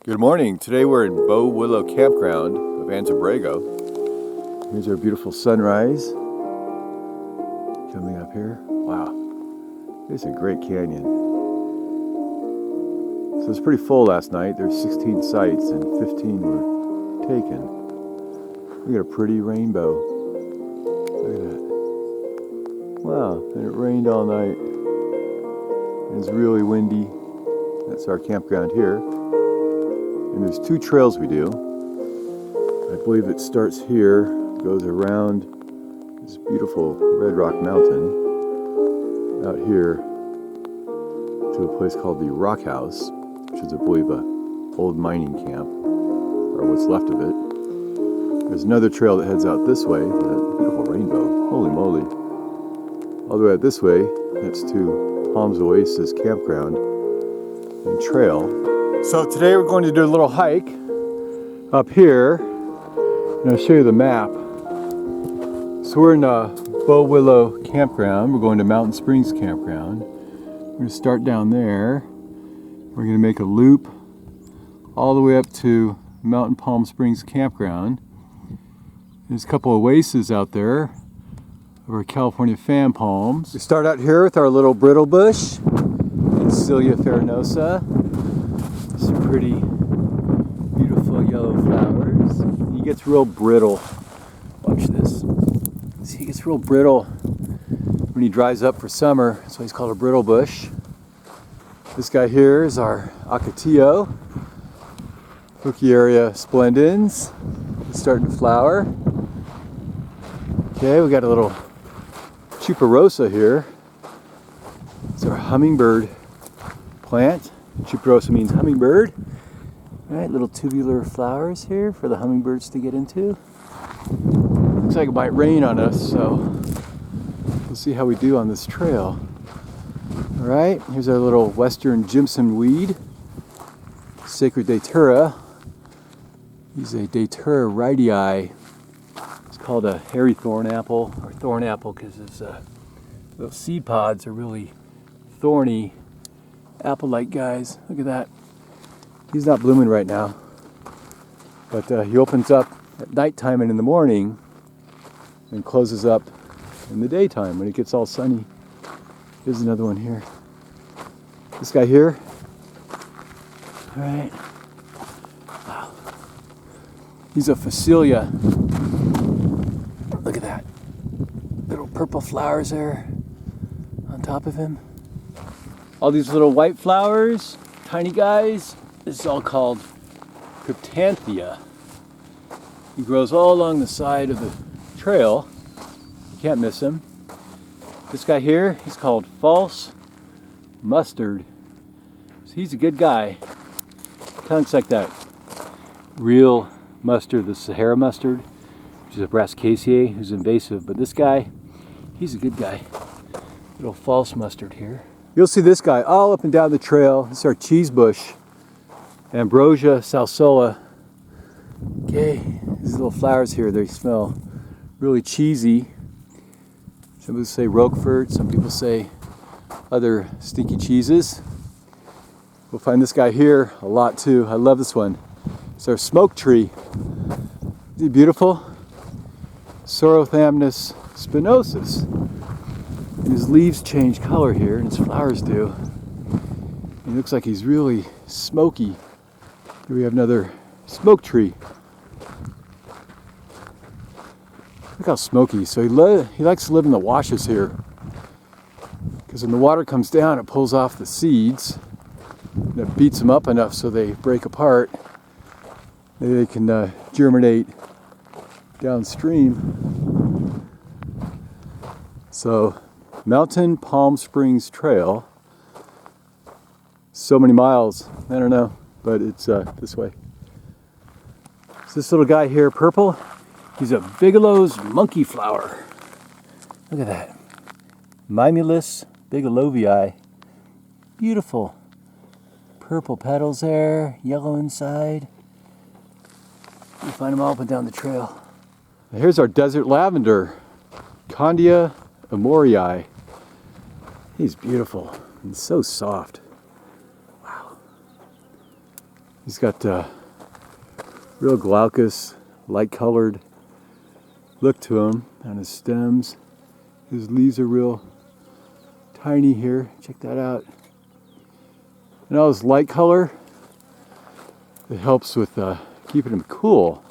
Good morning. Today we're in Bow Willow Campground of Anza-Borrego. Here's our beautiful sunrise coming up here. Wow, it's a great canyon. So it's pretty full last night. There's 16 sites and 15 were taken. We got a pretty rainbow. Look at that. Wow, and it rained all night. It's really windy. That's our campground here. And there's two trails we do. I believe it starts here, goes around this beautiful Red Rock Mountain out here to a place called the Rock House, which is, I believe, an old mining camp, or what's left of it. There's another trail that heads out this way, that beautiful rainbow, holy moly. All the way out this way, that's to Palm's Oasis Campground and Trail. So today we're going to do a little hike up here, and I'll show you the map. So we're in Bow Willow Campground. We're going to Mountain Springs Campground. We're going to start down there. We're going to make a loop all the way up to Mountain Palm Springs Campground. There's a couple of oases out there of our California fan palms. We start out here with our little Brittlebush Encelia farinosa. Some pretty beautiful yellow flowers. He gets real brittle. Watch this. See, he gets real brittle when he dries up for summer. That's why he's called a brittle bush. This guy here is our Ocotillo, Fishhook splendens. It's starting to flower. Okay, we got a little Chuparosa here. It's our hummingbird plant. Chuparosa means hummingbird. All right, little tubular flowers here for the hummingbirds to get into. Looks like it might rain on us, so we'll see how we do on this trail. All right, here's our little western Jimson weed, Sacred Datura. He's a Datura wrightii. It's called a hairy thorn apple, or thorn apple, because his little seed pods are really thorny. Apple-like guys. Look at that. He's not blooming right now, but he opens up at nighttime and in the morning and closes up in the daytime when it gets all sunny. Here's another one here. This guy here. All right. Wow. He's a Phacelia. Look at that. Little purple flowers there on top of him. All these little white flowers, tiny guys, this is all called Cryptanthia. He grows all along the side of the trail. You can't miss him. This guy here, he's called False Mustard. So he's a good guy. Kind of looks like that real mustard, the Sahara mustard, which is a Brassicaceae, who's invasive. But this guy, he's a good guy. Little false mustard here. You'll see this guy all up and down the trail. This is our Cheesebush Ambrosia, salsola. Okay, these little flowers here, they smell really cheesy. Some people say Roquefort, some people say other stinky cheeses. We'll find this guy here a lot too. I love this one. It's our smoke tree. Isn't he beautiful? Psorothamnus spinosus. And his leaves change color here, and his flowers do. And he looks like he's really smoky. Here we have another smoke tree. Look how smoky. So he likes to live in the washes here, because when the water comes down, it pulls off the seeds, and it beats them up enough so they break apart. Maybe they can germinate downstream. So Mountain Palm Springs Trail, so many miles, I don't know, but it's this way. So this little guy here, purple, he's a Bigelow's monkey flower. Look at that. Mimulus bigelovii. Beautiful. Purple petals there, yellow inside. You find them all up and down the trail. Now here's our desert lavender, Condea emoryi. He's beautiful and so soft. Wow. He's got real glaucous, light-colored look to him on his stems. His leaves are real tiny here. Check that out. And all his light color, it helps with keeping him cool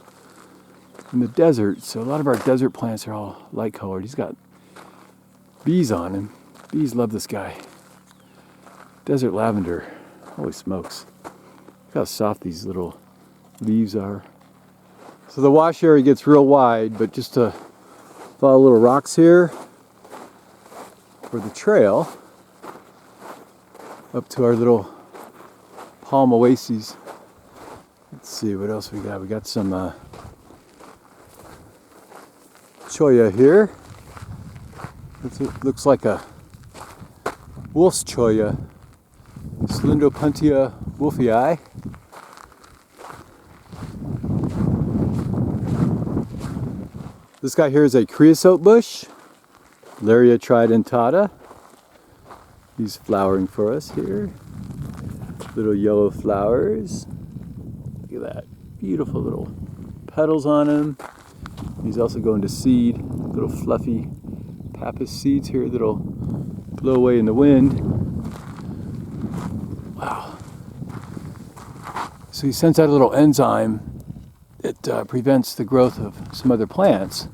in the desert. So a lot of our desert plants are all light colored. He's got bees on him. Bees love this guy. Desert lavender. Holy smokes. Look how soft these little leaves are. So the wash area gets real wide, but just to follow little rocks here for the trail up to our little palm oases. Let's see what else we got. We got some Cholla here. It looks like a wolf's Cholla. Opuntia wolfii. This guy here is a creosote bush, Larrea tridentata. He's flowering for us here. Little yellow flowers. Look at that. Beautiful little petals on him. He's also going to seed. Little fluffy pappus seeds here that'll blow away in the wind. Wow. So he sends out a little enzyme that prevents the growth of some other plants.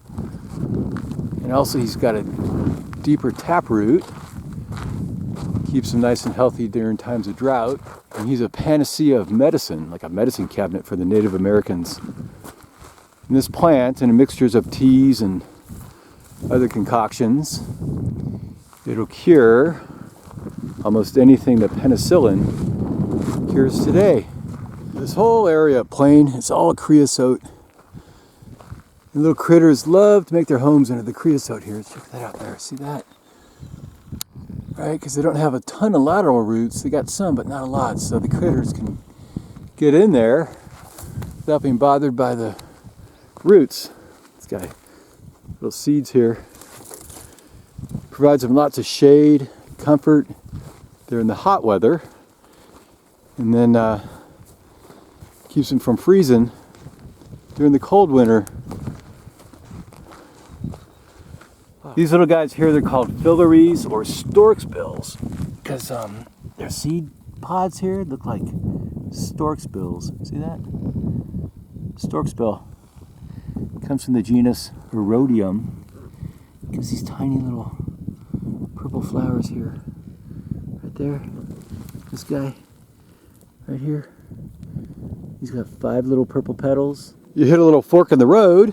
And also he's got a deeper taproot. Keeps him nice and healthy during times of drought. And he's a panacea of medicine, like a medicine cabinet for the Native Americans. And this plant, in mixtures of teas and other concoctions, it'll cure almost anything that penicillin cures today. This whole area plain, it's all creosote. The little critters love to make their homes under the creosote here. Check that out there. See that? Right, because they don't have a ton of lateral roots. They got some, but not a lot. So the critters can get in there without being bothered by the roots. This guy, little seeds here. Provides them lots of shade, comfort. They're in the hot weather. And then keeps them from freezing during the cold winter. These little guys here, they're called filaries or stork's bills because their seed pods here look like stork's bills. See that? Stork's bill comes from the genus Erodium. Gives these tiny little purple flowers here. Right there. This guy right here. He's got 5 little purple petals. You hit a little fork in the road.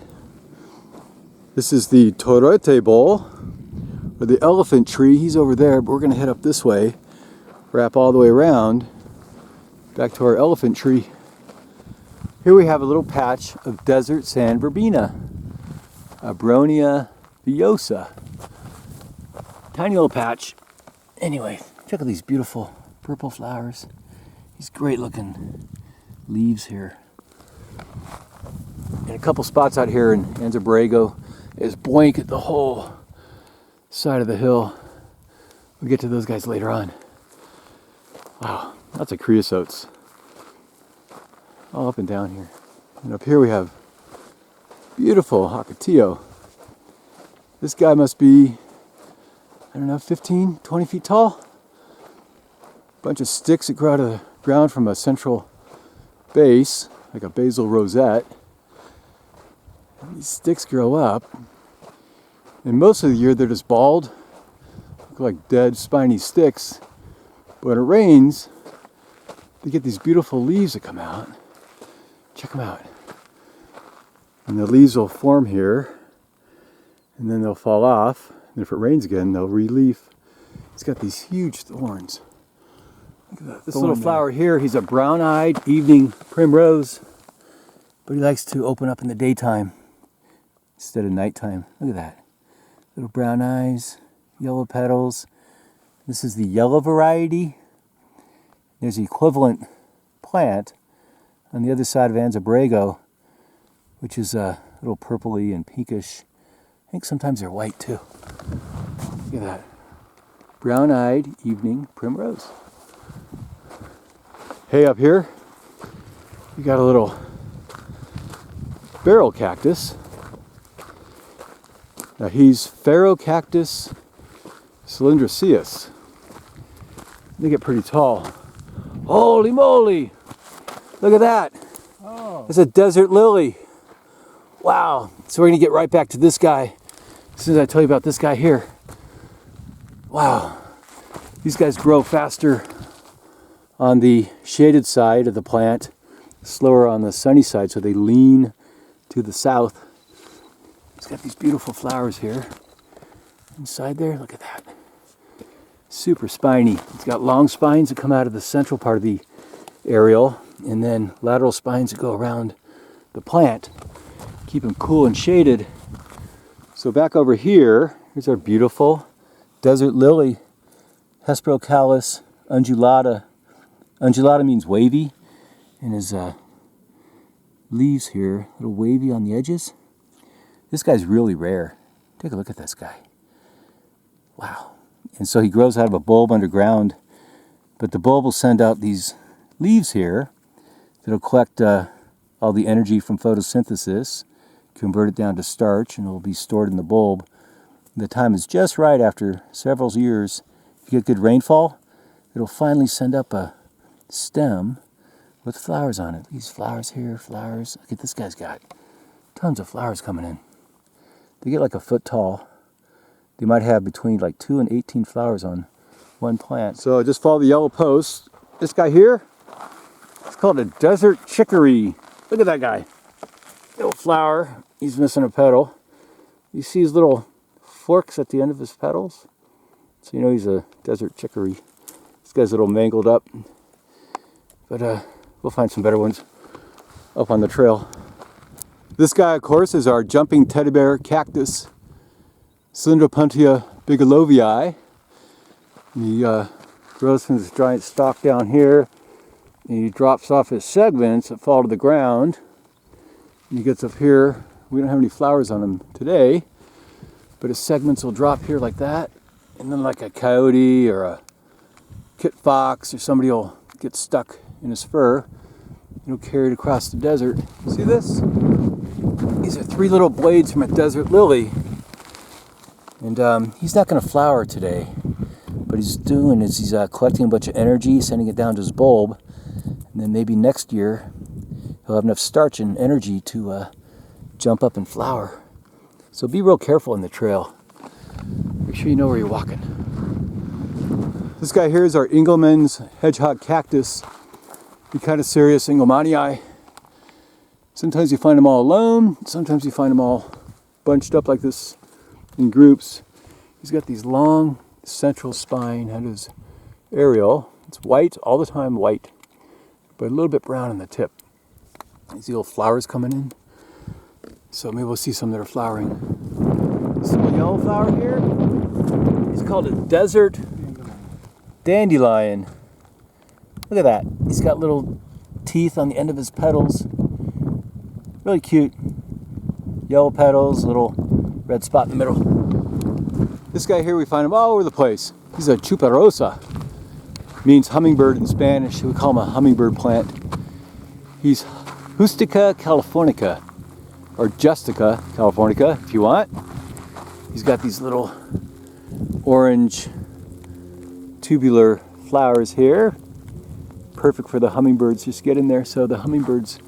This is the torete bowl, or the elephant tree. He's over there, but we're going to head up this way, wrap all the way around, back to our elephant tree. Here we have a little patch of desert sand verbena, Abronia villosa. Tiny little patch. Anyway, check out these beautiful purple flowers. These great looking leaves here. And a couple spots out here in Anza-Borrego is blanket the whole side of the hill. We'll get to those guys later on. Wow, lots of creosotes all up and down here. And up here we have beautiful Hacatillo. This guy must be, I don't know, 15, 20 feet tall. Bunch of sticks that grow out of the ground from a central base, like a basal rosette. And these sticks grow up, and most of the year they're just bald, look like dead spiny sticks. But when it rains, they get these beautiful leaves that come out. Check them out. And the leaves will form here, and then they'll fall off. And if it rains again, they'll re-leaf. It's got these huge thorns. Look at that. This little flower here, he's a brown-eyed evening primrose, but he likes to open up in the daytime instead of nighttime. Look at that. Little brown eyes, yellow petals. This is the yellow variety. There's the equivalent plant on the other side of Anza-Borrego, which is a little purpley and pinkish. I think sometimes they're white too. Look at that. Brown-eyed evening primrose. Hey, up here, We got a little barrel cactus. Now he's Ferocactus cylindraceus. They get pretty tall. Holy moly! Look at that! Oh. It's a desert lily. Wow! So we're gonna get right back to this guy as soon as I tell you about this guy here. Wow! These guys grow faster on the shaded side of the plant, slower on the sunny side, so they lean to the south. It's got these beautiful flowers here. Inside there, look at that. Super spiny. It's got long spines that come out of the central part of the aerial, and then lateral spines that go around the plant. Keep them cool and shaded. So back over here, here's our beautiful desert lily, Hesperocallis undulata. Undulata means wavy, and his leaves here, a little wavy on the edges. This guy's really rare. Take a look at this guy. Wow. And so he grows out of a bulb underground, but the bulb will send out these leaves here that'll collect all the energy from photosynthesis, convert it down to starch, and it'll be stored in the bulb. The time is just right after several years. If you get good rainfall, it'll finally send up a stem with flowers on it. These flowers here, flowers. Look at this guy's got tons of flowers coming in. They get like a foot tall. They might have between like 2 and 18 flowers on one plant. So just follow the yellow post. This guy here, it's called a desert chicory. Look at that guy. Little flower. He's missing a petal. You see his little forks at the end of his petals? So you know he's a desert chicory. This guy's a little mangled up. But we'll find some better ones up on the trail. This guy, of course, is our jumping teddy bear cactus, Opuntia bigelovii. He grows from this giant stalk down here, and he drops off his segments that fall to the ground. And he gets up here. We don't have any flowers on him today, but his segments will drop here like that, and then like a coyote or a kit fox or somebody will get stuck in his fur. He'll carry it across the desert. See this? These are 3 little blades from a desert lily. And he's not going to flower today. What he's doing is he's collecting a bunch of energy, sending it down to his bulb. And then maybe next year, he'll have enough starch and energy to jump up and flower. So be real careful in the trail. Make sure you know where you're walking. This guy here is our Engelmann's hedgehog cactus. Serious Engelmannii. Sometimes you find them all alone. Sometimes you find them all bunched up like this in groups. He's got these long central spine at his aerial. It's white, all the time white, but a little bit brown on the tip. You see little flowers coming in. So maybe we'll see some that are flowering. This little yellow flower here, he's called a desert dandelion. Look at that. He's got little teeth on the end of his petals. Really cute. Yellow petals, little red spot in the middle. This guy here, we find him all over the place. He's a Chuparosa. Means hummingbird in Spanish. We call him a hummingbird plant. He's Justica californica, or Justica californica, if you want. He's got these little orange tubular flowers here. Perfect for the hummingbirds. Just get in there. So the hummingbirds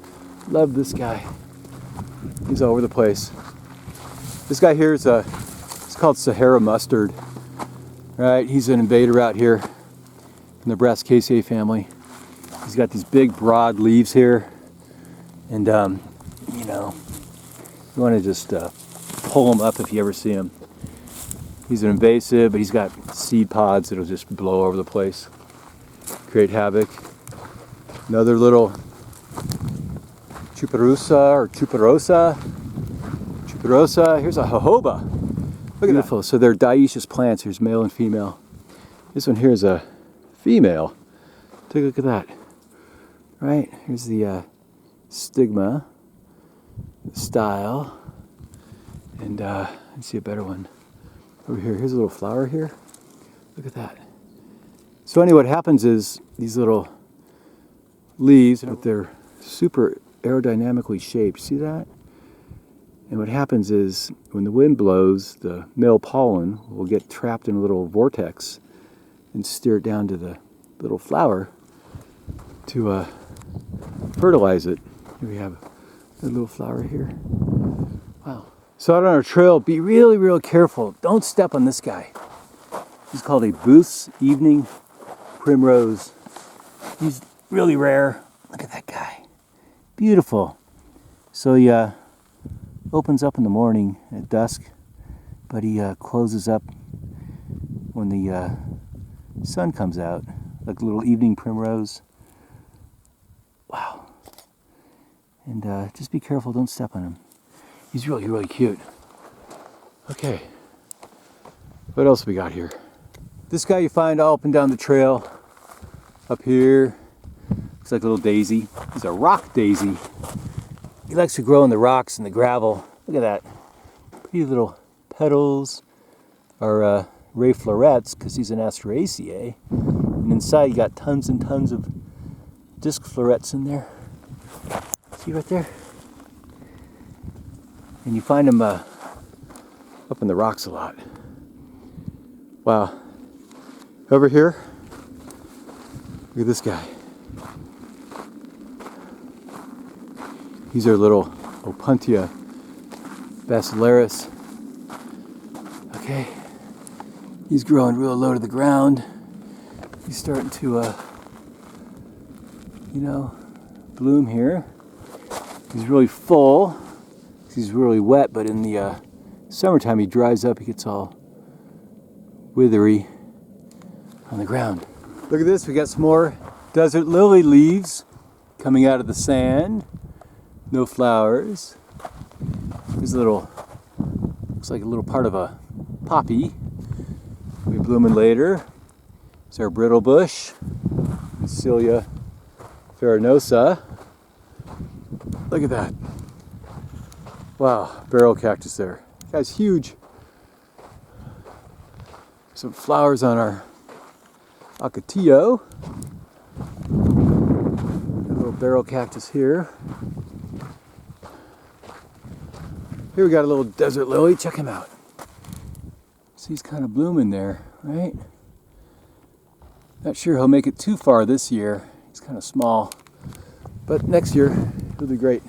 love this guy. He's all over the place. This guy here is it's called Sahara mustard. Right, he's an invader out here in the Brassicaceae family. He's got these big broad leaves here, and you know, you want to just pull him up if you ever see him. He's an invasive, but he's got seed pods that'll just blow over the place, create havoc. Another little Chuparosa or Chuparosa. Chuparosa. Here's a jojoba. Look at that. So they're dioecious plants. Here's male and female. This one here is a female. Take a look at that. Right. Here's the stigma, the style, and let's see a better one over here. Here's a little flower here. Look at that. So anyway, what happens is these little leaves with their super aerodynamically shaped. See that? And what happens is when the wind blows, the male pollen will get trapped in a little vortex and steer it down to the little flower to fertilize it. Here we have a little flower here. Wow. So out on our trail, be really, real careful. Don't step on this guy. He's called a Booth's Evening Primrose. He's really rare. Look at that guy. Beautiful. So he opens up in the morning at dusk, but he closes up when the sun comes out, like a little evening primrose. Wow. And just be careful, don't step on him. He's really, really cute. Okay. What else we got here? This guy you find all up and down the trail. Up here. Looks like a little daisy. He's a rock daisy. He likes to grow in the rocks and the gravel. Look at that. Pretty little petals are ray florets because he's an Asteraceae. And inside you got tons and tons of disc florets in there. See right there? And you find them up in the rocks a lot. Wow. Over here, look at this guy. These are little Opuntia basilaris. Okay. He's growing real low to the ground. He's starting to, bloom here. He's really full. He's really wet, but in the summertime he dries up. He gets all withery on the ground. Look at this. We got some more desert lily leaves coming out of the sand. No flowers. Here's a little, looks like a little part of a poppy. We'll be blooming later. It's our Brittlebush Encelia farinosa. Look at that. Wow, barrel cactus there. Guy's huge. Some flowers on our ocotillo. A little barrel cactus here. Here we got a little desert lily. Check him out. See, he's kind of blooming there, right? Not sure he'll make it too far this year. He's kind of small. But next year, he'll do great.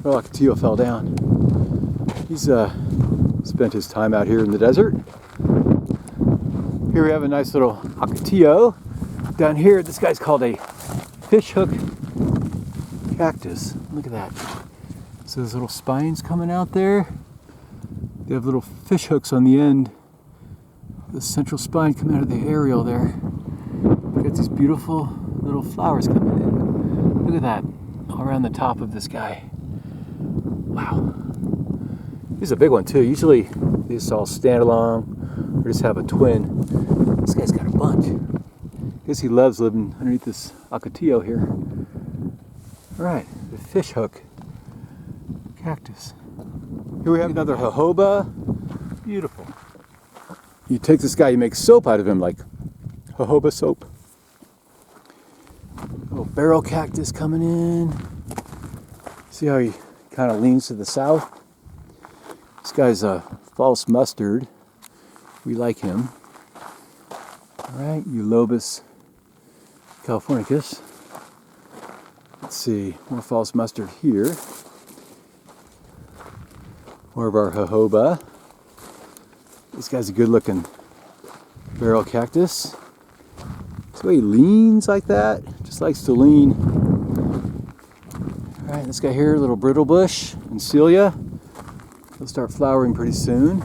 Well, ocotillo fell down. He's spent his time out here in the desert. Here we have a nice little ocotillo. Down here, this guy's called a Fishhook Cactus. Look at that. So there's little spines coming out there. They have little fish hooks on the end. The central spine coming out of the aerial there. We've got these beautiful little flowers coming in. Look at that, all around the top of this guy. Wow. He's a big one too. Usually they just all stand along or just have a twin. This guy's got a bunch. I guess he loves living underneath this ocotillo here. All right, the Fishhook Cactus. Here we have another jojoba. Beautiful. You take this guy, you make soap out of him, like jojoba soap. Little barrel cactus coming in. See how he kind of leans to the south? This guy's a false mustard. We like him. All right, Eulobis californicus. Let's see, more false mustard here. More of our jojoba. This guy's a good looking barrel cactus. See the way he leans like that? Just likes to lean. All right, this guy here, little Brittlebush Encelia. He'll start flowering pretty soon.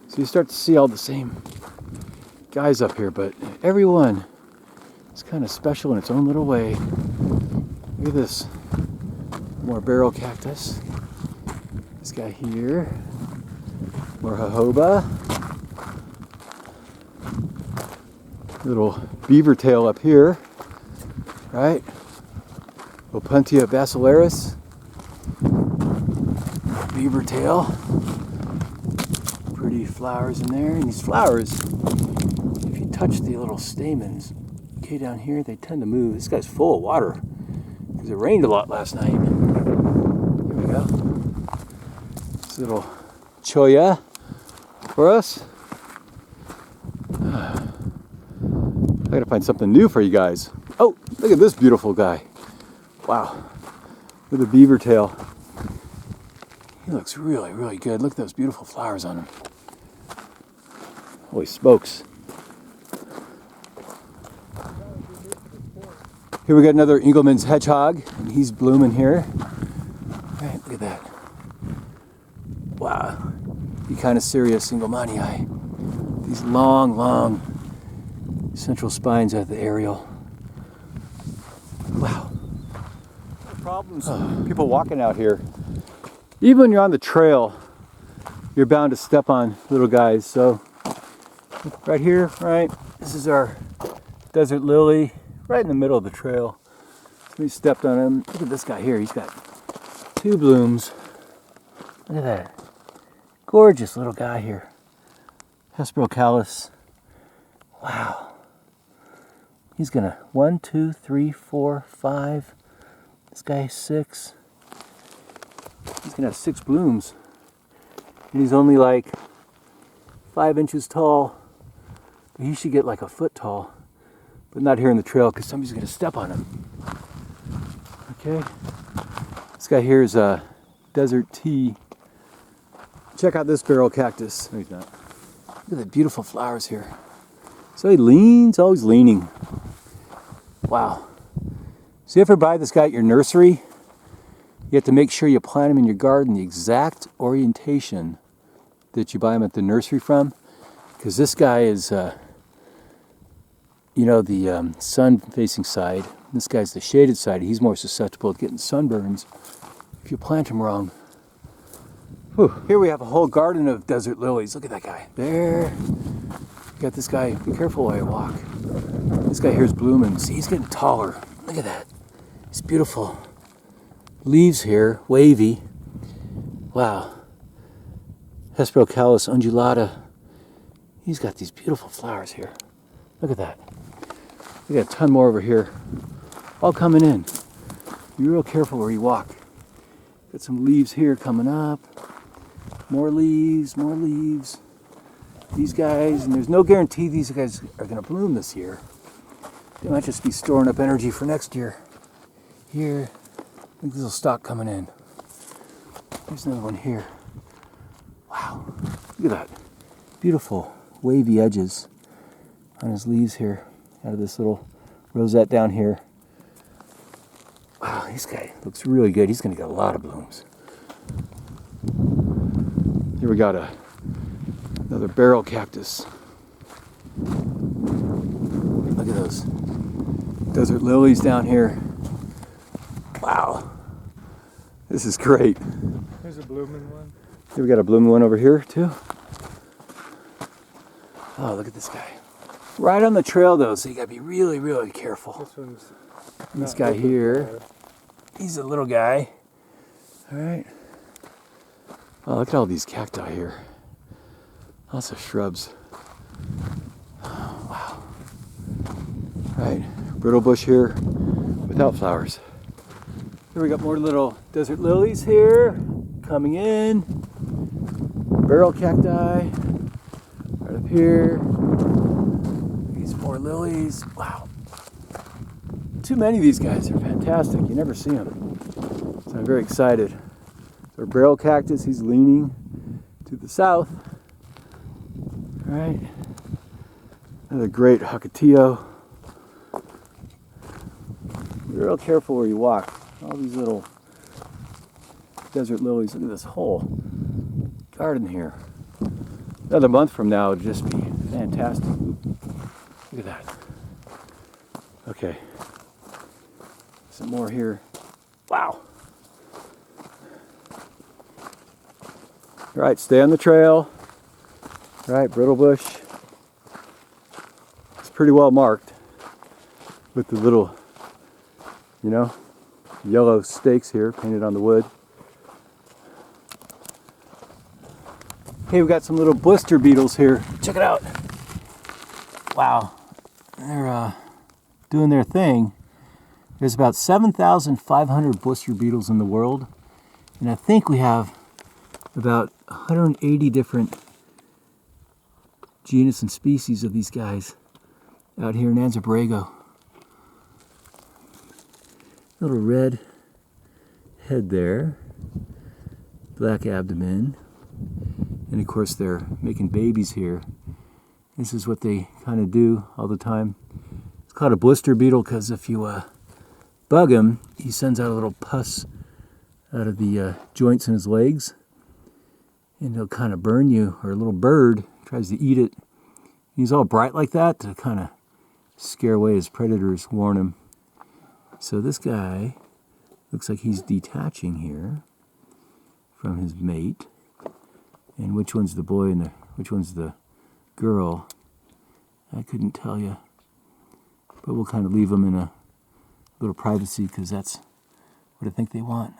So you start to see all the same guys up here, but every one is kind of special in its own little way. Look at this. More barrel cactus. This guy here. More jojoba. Little beavertail up here. Right? Opuntia basilaris. Beavertail. Pretty flowers in there. And these flowers, if you touch the little stamens, Okay, down here they tend to move. This guy's full of water because it rained a lot last night. Here we go. This little Cholla for us. I gotta find something new for you guys. Oh, look at this beautiful guy. Wow. With a beaver tail. He looks really, really good. Look at those beautiful flowers on him. Holy smokes. Here we got another Engelmann's hedgehog, and he's blooming here. All right, look at that. Wow. Be kind of serious, Engelmannii. These long, long central spines at the aerial. Wow. Problems. People walking out here. Even when you're on the trail, you're bound to step on little guys. So right here, right, this is our desert lily, right in the middle of the trail. We stepped on him. Look at this guy here. He's got 2 blooms. Look at that. Gorgeous little guy here. Hesperocallis. Wow. He's gonna 1, 2, 3, 4, 5. This guy 6. He's gonna have 6 blooms. And he's only like 5 inches tall. He should get like a foot tall. But not here in the trail because somebody's gonna step on him. Okay. This guy here is a desert tea. Check out this barrel cactus. No, he's not. Look at the beautiful flowers here. So he leans, always leaning. Wow. So you ever buy this guy at your nursery? You have to make sure you plant him in your garden the exact orientation that you buy him at the nursery from. Because this guy is, you know, the sun-facing side. This guy's the shaded side. He's more susceptible to getting sunburns if you plant him wrong. Whew. Here we have a whole garden of desert lilies. Look at that guy. There. You got this guy. Be careful while you walk. This guy here is blooming. See, he's getting taller. Look at that. It's beautiful. Leaves here, wavy. Wow. Hesperocallis undulata. He's got these beautiful flowers here. Look at that. We got a ton more over here. All coming in. Be real careful where you walk. Got some leaves here coming up. More leaves, more leaves. These guys, and there's no guarantee these guys are going to bloom this year. They might just be storing up energy for next year. Here, I think there's a stalk coming in. There's another one here. Wow, look at that. Beautiful wavy edges on his leaves here. Out of this little rosette down here. Wow, this guy looks really good. He's going to get a lot of blooms. Here we got another barrel cactus. Look at those desert lilies down here. Wow, this is great. There's a blooming one. Here we got a blooming one over here too. Oh, look at this guy. Right on the trail though, so you gotta be really, really careful. This one's this guy here. He's a little guy. All right. Oh, look at all these cacti here. Lots of shrubs. Oh, wow. All right, Brittlebush here without flowers. Here we got more little desert lilies here coming in. Barrel cacti right up here. These more lilies. Wow. Too many of these guys are fantastic. You never see them. So I'm very excited. Our barrel cactus, he's leaning to the south. All right. Another great Hucatillo. Be real careful where you walk. All these little desert lilies. Look at this whole garden here. Another month from now would just be fantastic. Look at that. Okay. Some more here. Wow. All right, stay on the trail. All right, Brittlebush. It's pretty well marked with the little, you know, yellow stakes here painted on the wood. Hey, we got some little blister beetles here. Check it out. Wow. They're doing their thing. There's about 7,500 blister beetles in the world, and I think we have about 180 different genus and species of these guys out here in Anza-Borrego. Little red head there, black abdomen, and of course they're making babies here. This is what they kind of do all the time. It's called a blister beetle because if you bug him, he sends out a little pus out of the joints in his legs, and he'll kind of burn you, or a little bird tries to eat it. He's all bright like that to kind of scare away his predators, warn him. So this guy looks like he's detaching here from his mate. And which one's the boy and which one's the girl, I couldn't tell you. But we'll kind of leave them in a little privacy because that's what I think they want.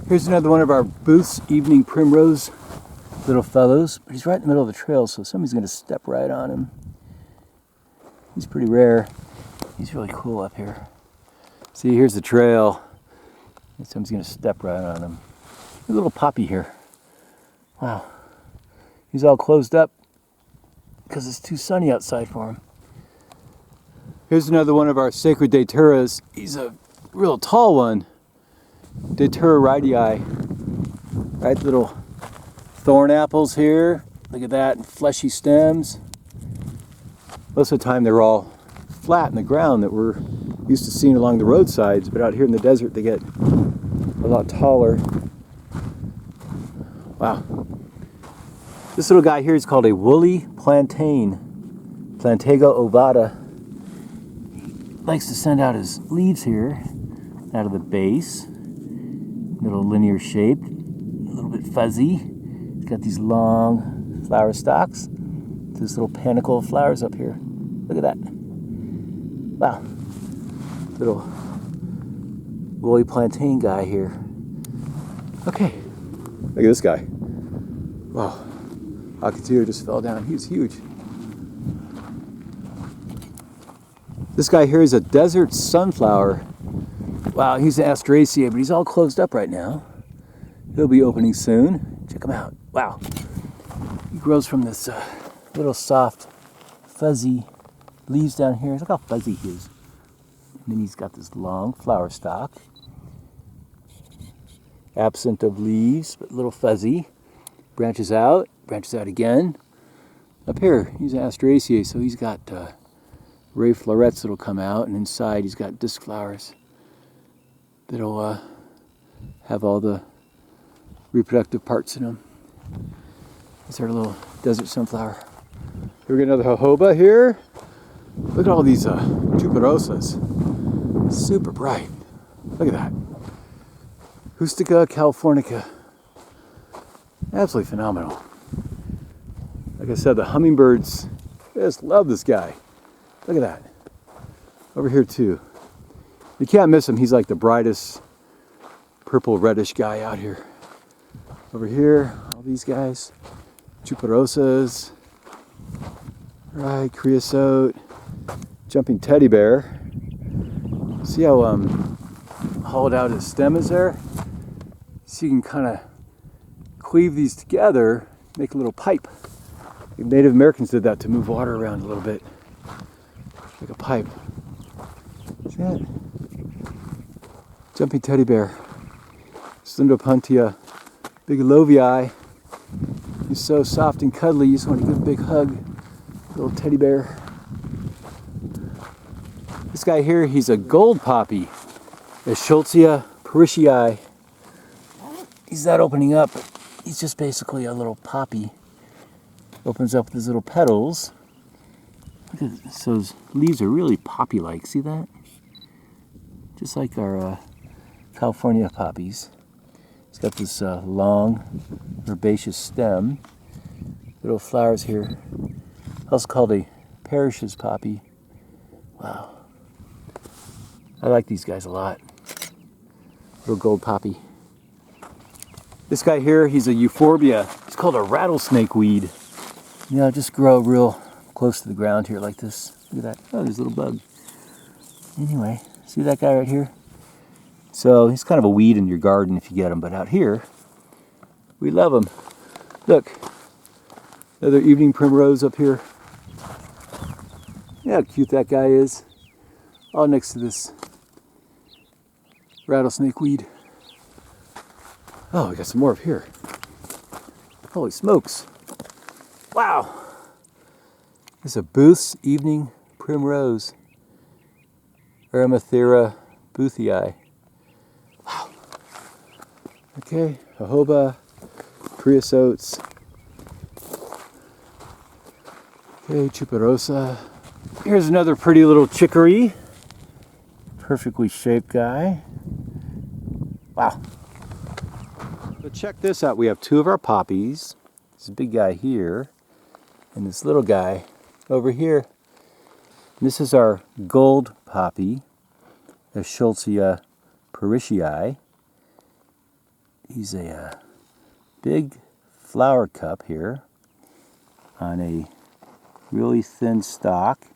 Here's another one of our Booth's evening primrose little fellows, but he's right in the middle of the trail, so somebody's going to step right on him. He's pretty rare. He's really cool up here. See, here's the trail, and somebody's going to step right on him. There's a little poppy here. Wow. He's all closed up because it's too sunny outside for him. Here's another one of our sacred daturas. He's a real tall one. Datura rhytii. Right, little thorn apples here. Look at that, and fleshy stems. Most of the time they're all flat in the ground that we're used to seeing along the roadsides, but out here in the desert they get a lot taller. Wow. This little guy here is called a woolly plantain, Plantego ovata. He likes to send out his leaves here, out of the base. Little linear shaped, a little bit fuzzy. He's got these long flower stalks. This little panicle of flowers up here. Look at that. Wow. Little woolly plantain guy here. Okay. Look at this guy. Wow. Alcatira just fell down. He's huge. This guy here is a desert sunflower. Wow, he's an Asteraceae, but he's all closed up right now. He'll be opening soon. Check him out. Wow. He grows from this little soft, fuzzy leaves down here. Look how fuzzy he is. And then he's got this long flower stalk. Absent of leaves, but a little fuzzy. Branches out again. Up here, he's an Asteraceae, so he's got ray florets that'll come out, and inside he's got disc flowers that'll have all the reproductive parts in them. It's our little desert sunflower. Here we got another jojoba here. Look at all these Chuparosas. Super bright. Look at that. Justica californica. Absolutely phenomenal. Like I said, the hummingbirds just love this guy. Look at that. Over here too. You can't miss him. He's like the brightest purple reddish guy out here. Over here, all these guys. Chuparosas. Right, creosote. Jumping teddy bear. See how hollowed out his stem is there? So you can kind of cleave these together, make a little pipe. Native Americans did that to move water around a little bit. Like a pipe. See that? Jumping teddy bear. Opuntia, Bigelovii. He's so soft and cuddly, you just want to give a big hug. Little teddy bear. This guy here, he's a gold poppy. Eschscholzia parishii. He's not opening up. He's just basically a little poppy. Opens up with his little petals. Look at this. So his leaves are really poppy-like. See that? Just like our California poppies. It's got this long, herbaceous stem. Little flowers here. Also called a Parrish's poppy. Wow. I like these guys a lot. Little gold poppy. This guy here, he's a euphorbia. It's called a rattlesnake weed. You know, just grow real close to the ground here like this. Look at that. Oh, there's a little bug. Anyway, see that guy right here? So he's kind of a weed in your garden if you get him, but out here, we love him. Look, another evening primrose up here. Yeah, how cute that guy is. All next to this rattlesnake weed. Oh, we got some more up here. Holy smokes. Wow. There's a Booth's evening primrose. Aramathera boothii. Wow. Okay, jojoba, creosotes. Okay, Chuparosa. Here's another pretty little chicory. Perfectly shaped guy. Wow. So check this out. We have two of our poppies. This big guy here and this little guy over here. And this is our gold poppy, the Eschscholzia parishii. He's a big flower cup here on a really thin stalk,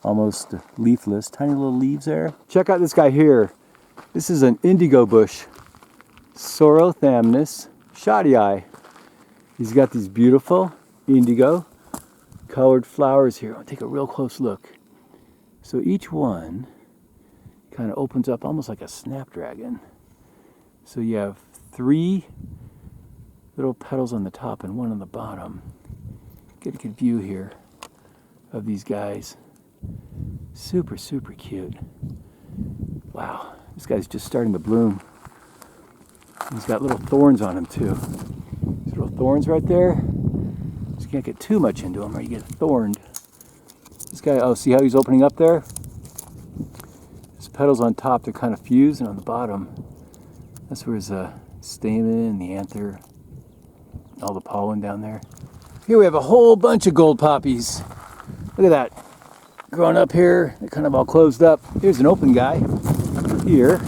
almost leafless, tiny little leaves there. Check out this guy here. This is an Indigo Bush Psorothamnus shottii. He's got these beautiful indigo colored flowers here. I'll take a real close look. So each one kind of opens up almost like a snapdragon. So you have 3 little petals on the top and 1 on the bottom. Get a good view here of these guys. Super, super cute. Wow, this guy's just starting to bloom. He's got little thorns on him too. These little thorns right there. Just can't get too much into him or you get thorned. This guy, oh, see how he's opening up there? His petals on top, they're kind of fused, and on the bottom, that's where his stamen and the anther, all the pollen down there. Here we have a whole bunch of gold poppies. Look at that. Growing up here, they're kind of all closed up. Here's an open guy here.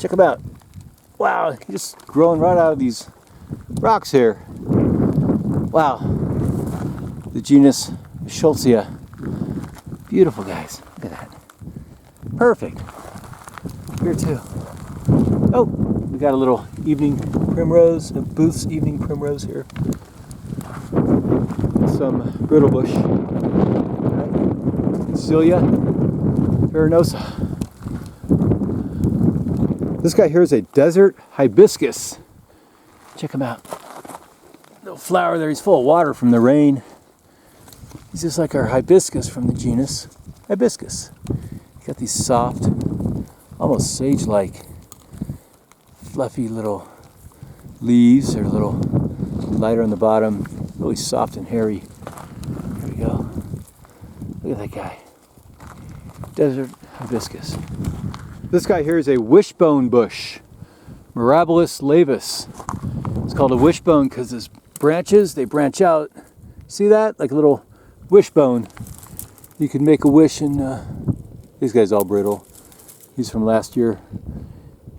Check him out. Wow, he's just growing right out of these rocks here. Wow. The genus Eschscholzia. Beautiful guys. Look at that. Perfect. Here too. Oh, we got a little evening primrose, a Booth's evening primrose here. Some Brittlebush Encelia, farinosa. This guy here is a desert hibiscus. Check him out. Little flower there. He's full of water from the rain. He's just like our hibiscus from the genus Hibiscus. He's got these soft, almost sage-like, fluffy little leaves. They're a little lighter on the bottom, really soft and hairy. There we go. Look at that guy. Desert hibiscus. This guy here is a wishbone bush, Mirabilis laevis. It's called a wishbone because its branches, they branch out. See that? Like a little wishbone. You can make a wish and this guy's all brittle. He's from last year.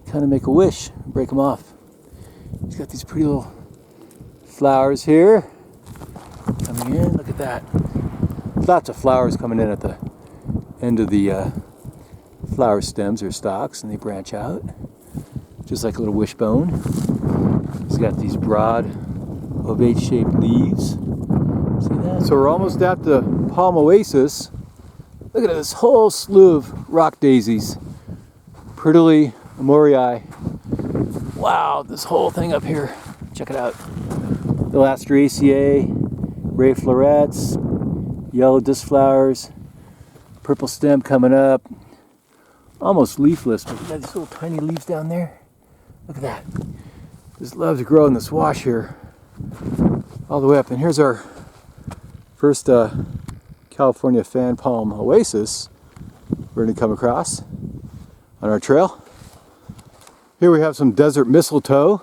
Kind of make a wish, break them off. He's got these pretty little flowers here. Coming in, look at that. Lots of flowers coming in at the end of the flower stems or stalks, and they branch out just like a little wishbone. He's got these broad ovate-shaped leaves. See that? So we're almost at the Palm Oasis. Look at this whole slew of rock daisies. Prettily emoryi. Wow, this whole thing up here. Check it out. Villosa, ray florets, yellow disc flowers, purple stem coming up. Almost leafless, but we got these little tiny leaves down there. Look at that. Just love to grow in this wash here. All the way up. And here's our first California Fan Palm Oasis we're going to come across on our trail. Here we have some desert mistletoe,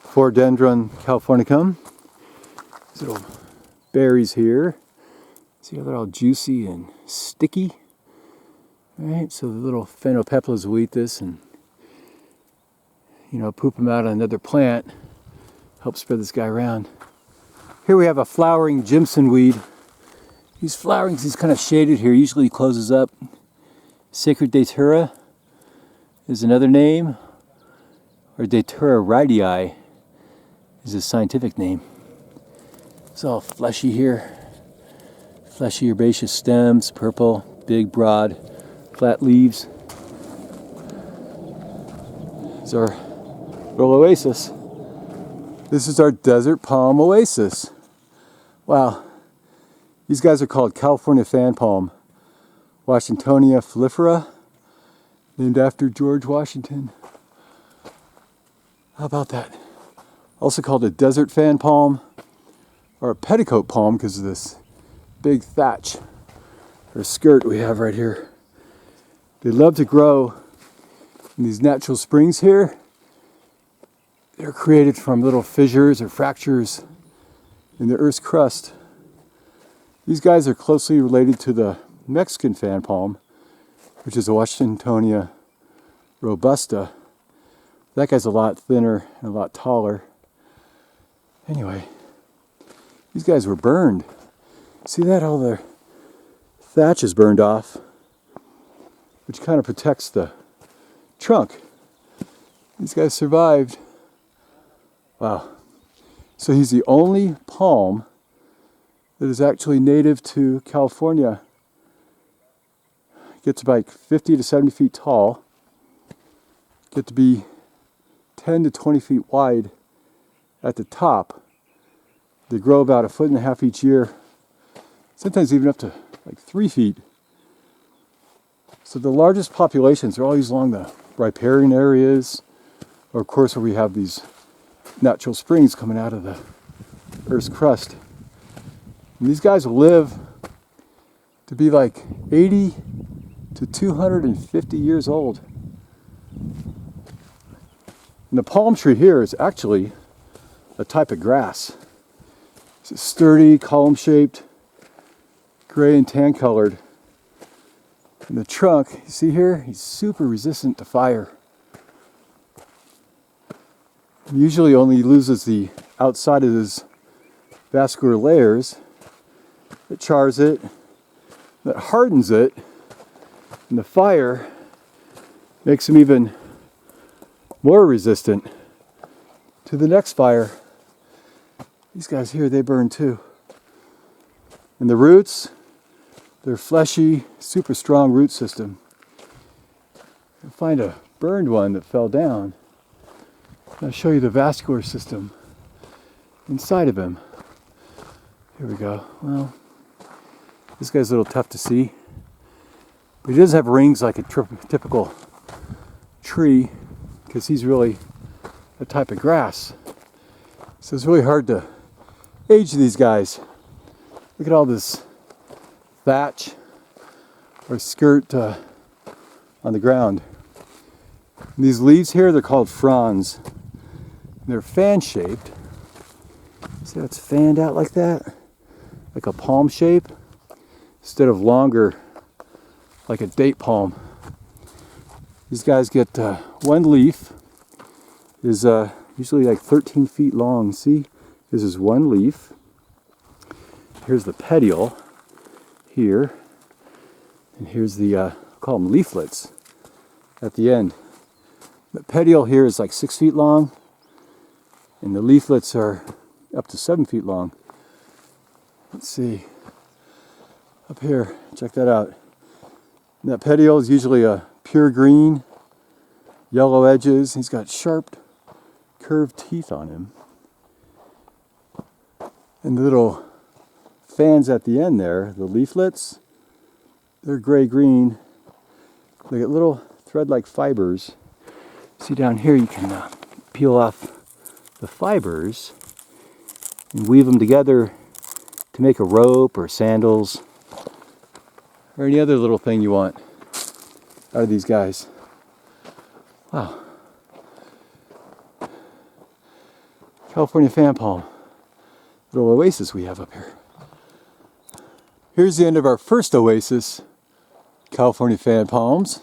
Phoradendron californicum. These little berries here. See how they're all juicy and sticky? Alright, so the little phenopeplas will eat this and, you know, poop them out on another plant. Help spread this guy around. Here we have a flowering Jimson weed. He's flowering, he's kind of shaded here. Usually he closes up. Sacred Datura is another name, or Datura radii is his scientific name. It's all fleshy here. Fleshy herbaceous stems, purple, big, broad, flat leaves. This is our little oasis. This is our desert palm oasis. Wow. These guys are called California Fan Palm Washingtonia foliifera, named after George Washington. How about that? Also called a desert fan palm, or a petticoat palm because of this big thatch or skirt we have right here. They love to grow in these natural springs here. They're created from little fissures or fractures in the Earth's crust. These guys are closely related to the Mexican fan palm, which is a Washingtonia robusta. That guy's a lot thinner and a lot taller. Anyway, these guys were burned. See that? All their thatch is burned off, which kind of protects the trunk. These guys survived. Wow. So he's the only palm that is actually native to California. Gets about 50 to 70 feet tall. Get to be 10 to 20 feet wide at the top. They grow about 1.5 feet each year. Sometimes even up to like 3 feet. So the largest populations are always along the riparian areas, or of course where we have these natural springs coming out of the Earth's crust. And these guys will live to be like 80 to 250 years old. And the palm tree here is actually a type of grass. It's sturdy, column-shaped, gray and tan colored. And the trunk, you see here, he's super resistant to fire. He usually only loses the outside of his vascular layers. It chars it, that hardens it, and the fire makes him even more resistant to the next fire. These guys here, they burn too. And the roots, they're fleshy, super strong root system. You'll find a burned one that fell down. I'll show you the vascular system inside of him. Here we go. Well, this guy's a little tough to see, but he does have rings like a typical tree because he's really a type of grass. So it's really hard to age these guys. Look at all this thatch or skirt on the ground. And these leaves here, they're called fronds. They're fan-shaped. See how it's fanned out like that? Like a palm shape, instead of longer, like a date palm. These guys get one leaf is usually like 13 feet long. See, this is one leaf. Here's the petiole here, and here's the call them leaflets at the end. The petiole here is like 6 feet long, and the leaflets are up to 7 feet long. Let's see. Up here, check that out. And that petiole is usually a pure green, yellow edges. He's got sharp, curved teeth on him. And the little fans at the end there, the leaflets, they're gray-green. They get little thread-like fibers. See down here, you can peel off the fibers and weave them together to make a rope or sandals or any other little thing you want out of these guys. Wow. California fan palm. Little oasis we have up here. Here's the end of our first oasis, California fan palms.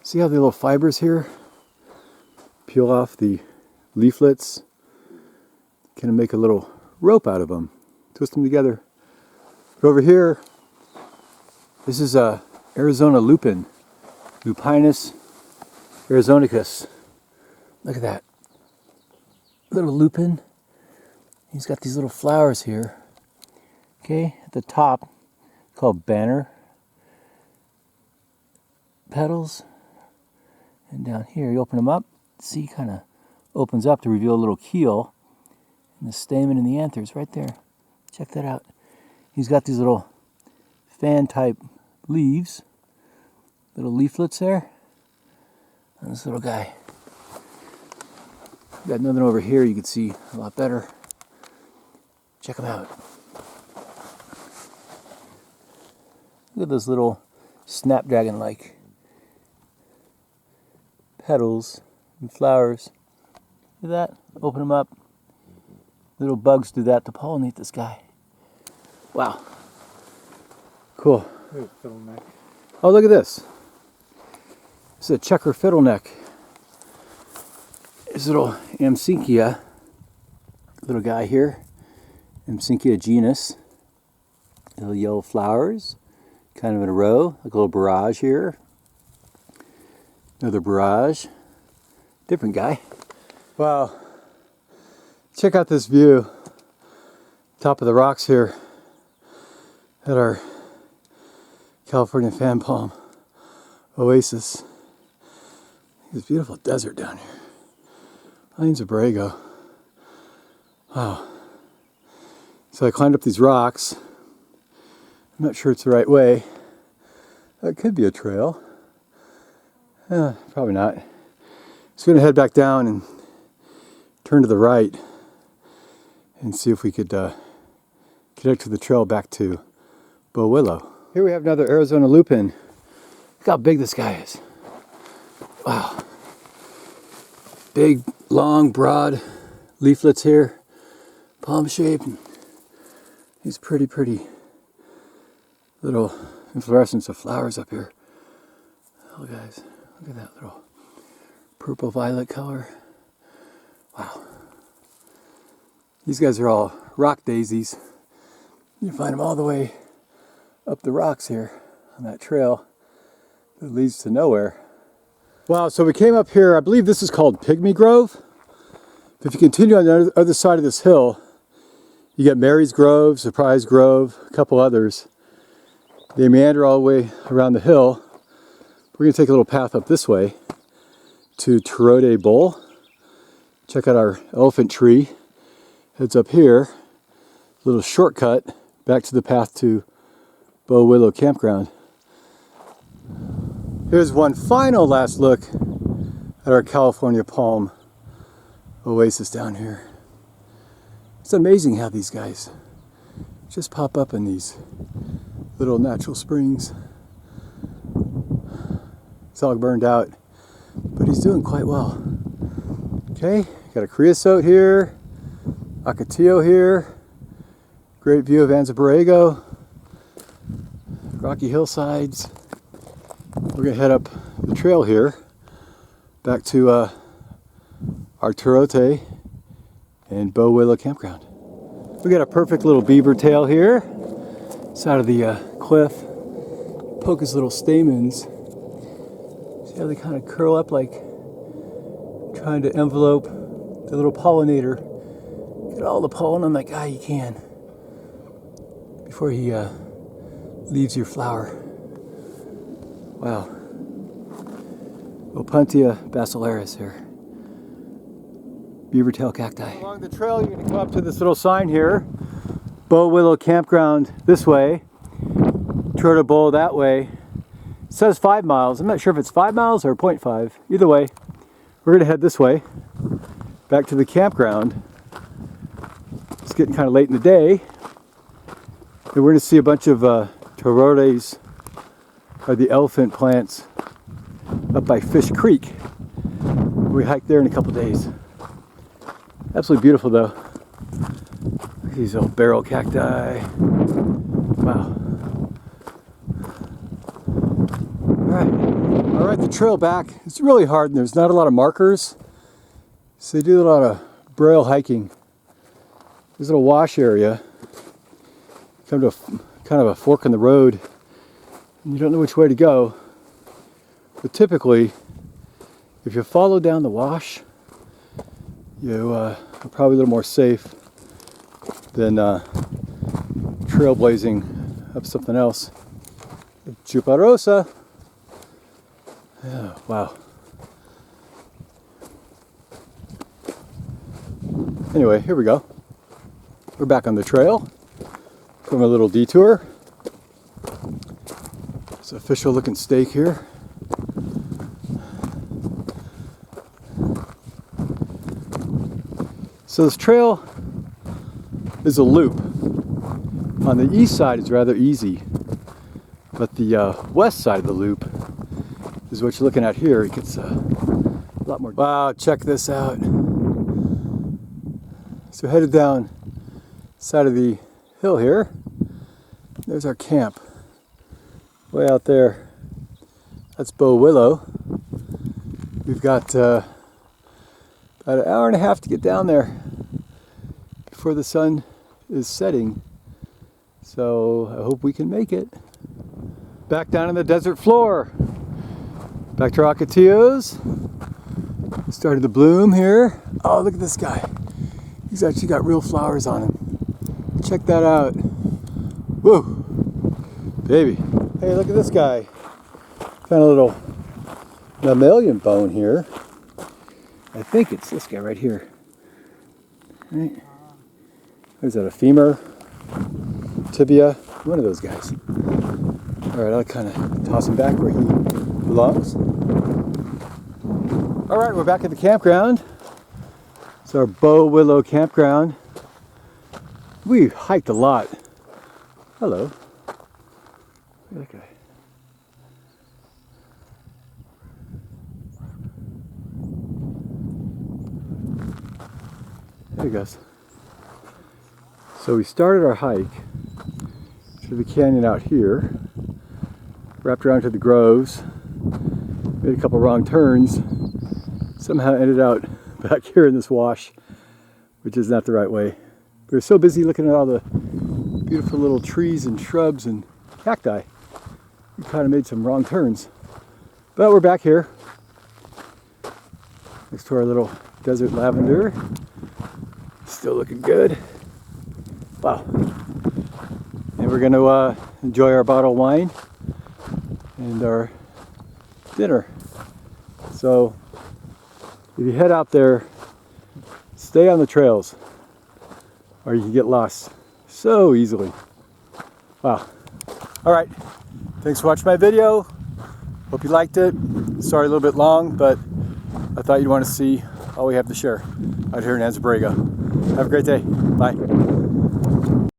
See how the little fibers here peel off the leaflets? Kind of make a little rope out of them. Twist them together. But over here, this is a Arizona lupin, Lupinus Arizonicus. Look at that. Little lupin. He's got these little flowers here. Okay, at the top, called banner petals. And down here, you open them up. See, kind of opens up to reveal a little keel. And the stamen and the anthers right there. Check that out. He's got these little fan type leaves. Little leaflets there. And this little guy. Got another one over here you can see a lot better. Check them out. Look at those little snapdragon-like petals and flowers. Look at that. Open them up. Little bugs do that to pollinate this guy. Wow. Cool. Fiddleneck. Oh, look at this. This is a checker fiddleneck. This little Amsinkia, little guy here. Amsinkia genus. Little yellow flowers. Kind of in a row, like a little barrage here. Another barrage. Different guy. Wow. Check out this view. Top of the rocks here at our California Fan Palm Oasis. It's a beautiful desert down here. Anza-Borrego. Wow. So I climbed up these rocks. I'm not sure it's the right way. That could be a trail. Probably not. Just going to head back down and turn to the right and see if we could connect to the trail back to Bow Willow. Here we have another Arizona lupin. Look how big this guy is. Wow. Big, long, broad leaflets here. Palm shaped. These pretty little inflorescence of flowers up here. Oh guys, look at that little purple violet color. Wow. These guys are all rock daisies. You find them all the way up the rocks here on that trail that leads to nowhere. Wow, so we came up here, I believe this is called Pygmy Grove. If you continue on the other side of this hill, you get Mary's Grove, Surprise Grove, a couple others. They meander all the way around the hill. We're going to take a little path up this way to Terote Bowl. Check out our elephant tree. Heads up here. A little shortcut back to the path to Bow Willow Campground. Here's one final last look at our California Palm Oasis down here. It's amazing how these guys just pop up in these little natural springs. It's all burned out, but he's doing quite well. Okay, got a creosote here, ocotillo here, great view of Anza-Borrego, rocky hillsides. We're gonna head up the trail here, back to our Terote and Bow Willow Campground. We got a perfect little beaver tail here, side of the cliff. Poke his little stamens. See how they kind of curl up like trying to envelope the little pollinator. Get all the pollen on that guy you can before he leaves your flower. Wow. Opuntia basilaris here. Beavertail cacti. Along the trail, you're going to come up to this little sign here. Bow Willow Campground this way. Terote Bowl that way. It says 5 miles. I'm not sure if it's 5 miles or 0.5. Either way, we're going to head this way. Back to the campground. It's getting kind of late in the day. And we're going to see a bunch of Terotes, or the elephant plants, up by Fish Creek. We hike there in a couple days. Absolutely beautiful though. Look at these old barrel cacti. Wow. Alright, the trail back. It's really hard and there's not a lot of markers. So they do a lot of braille hiking. There's a little wash area. Come to a kind of a fork in the road and you don't know which way to go. But typically, if you follow down the wash, you are probably a little more safe than trailblazing up something else. Chuparosa. Oh, wow. Anyway, here we go. We're back on the trail from a little detour. It's an official looking stake here. So this trail is a loop. On the east side it's rather easy, but the west side of the loop is what you're looking at here. It gets a lot more. Wow, check this out. So headed down side of the hill here. There's our camp. Way out there. That's Bow Willow. We've got about an hour and a half to get down there before the sun is setting. So I hope we can make it. Back down on the desert floor. Back to Rockatios. Started to bloom here. Oh, look at this guy. He's actually got real flowers on him. Check that out. Woo! Baby. Hey, look at this guy. Found a little mammalian bone here. I think it's this guy right here. Right? What is that, a femur? Tibia? One of those guys. Alright, I'll kind of toss him back where he belongs. Alright, we're back at the campground. It's our Bow Willow Campground. We hiked a lot. Hello. Look at that guy. There he goes. So we started our hike through the canyon out here, wrapped around to the groves, made a couple wrong turns, somehow ended out back here in this wash, which is not the right way. We were so busy looking at all the beautiful little trees and shrubs and cacti, we kind of made some wrong turns. But we're back here, next to our little desert lavender. Still looking good. Wow. And we're going to enjoy our bottle of wine and our dinner. So if you head out there, stay on the trails or you can get lost so easily. Wow. Alright, thanks for watching my video. Hope you liked it. Sorry a little bit long, but I thought you'd want to see all we have to share out here in Anza-Borrego. Have a great day. Bye.